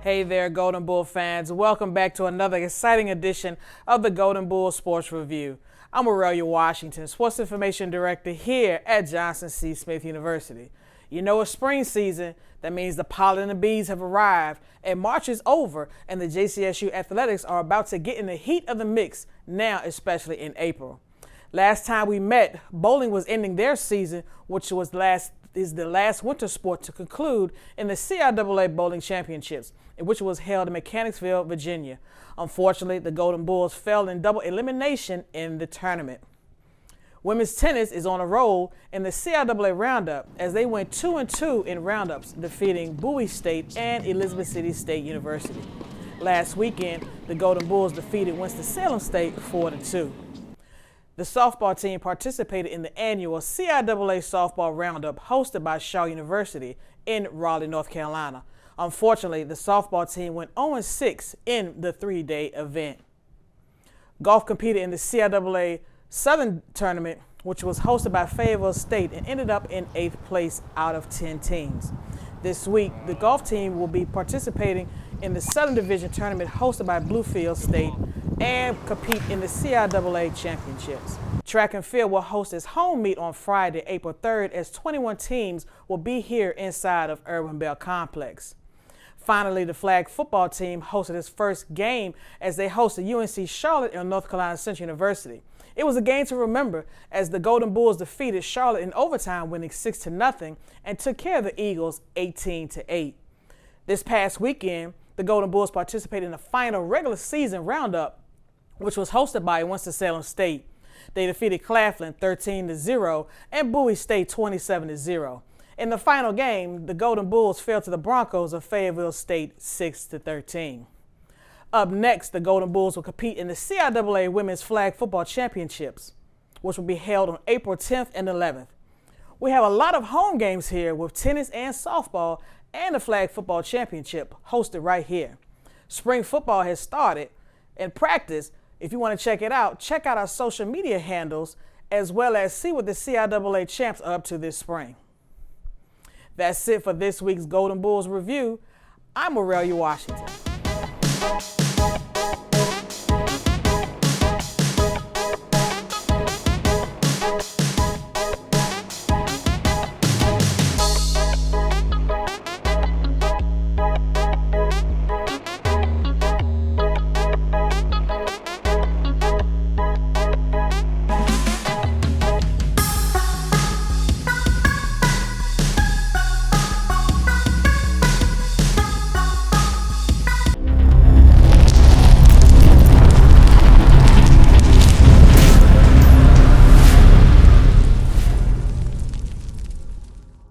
Hey there, Golden Bull fans. Welcome back to another exciting edition of the Golden Bull Sports Review. I'm Aurelia Washington, Sports Information Director here at Johnson C. Smith University. You know it's spring season. That means the pollen and the bees have arrived, and March is over, and the JCSU athletics are about to get in the heat of the mix now, especially in April. Last time we met, bowling was ending their season, which was the last winter sport to conclude in the CIAA Bowling Championships, which was held in Mechanicsville, Virginia. Unfortunately, the Golden Bulls fell in double elimination in the tournament. Women's tennis is on a roll in the CIAA Roundup as they went 2-2 in roundups, defeating Bowie State and Elizabeth City State University. Last weekend, the Golden Bulls defeated Winston-Salem State 4-2. The softball team participated in the annual CIAA Softball Roundup hosted by Shaw University in Raleigh, North Carolina. Unfortunately, the softball team went 0-6 in the three-day event. Golf competed in the CIAA Southern Tournament, which was hosted by Fayetteville State and ended up in 8th place out of 10 teams. This week, the golf team will be participating in the Southern Division Tournament hosted by Bluefield State and compete in the CIAA Championships. Track and field will host its home meet on Friday, April 3rd, as 21 teams will be here inside of Irwin Bell Complex. Finally, the flag football team hosted its first game as they hosted UNC Charlotte and North Carolina Central University. It was a game to remember as the Golden Bulls defeated Charlotte in overtime, winning 6-0, and took care of the Eagles 18-8. This past weekend, the Golden Bulls participated in the final regular season roundup, which was hosted by Winston-Salem State. They defeated Claflin 13-0 and Bowie State 27-0. In the final game, the Golden Bulls fell to the Broncos of Fayetteville State 6-13. Up next, the Golden Bulls will compete in the CIAA Women's Flag Football Championships, which will be held on April 10th and 11th. We have a lot of home games here with tennis and softball and the Flag Football Championship hosted right here. Spring football has started in practice. If you want to check it out, check out our social media handles as well as see what the CIAA champs are up to this spring. That's it for this week's Golden Bulls Review. I'm Aurelia Washington.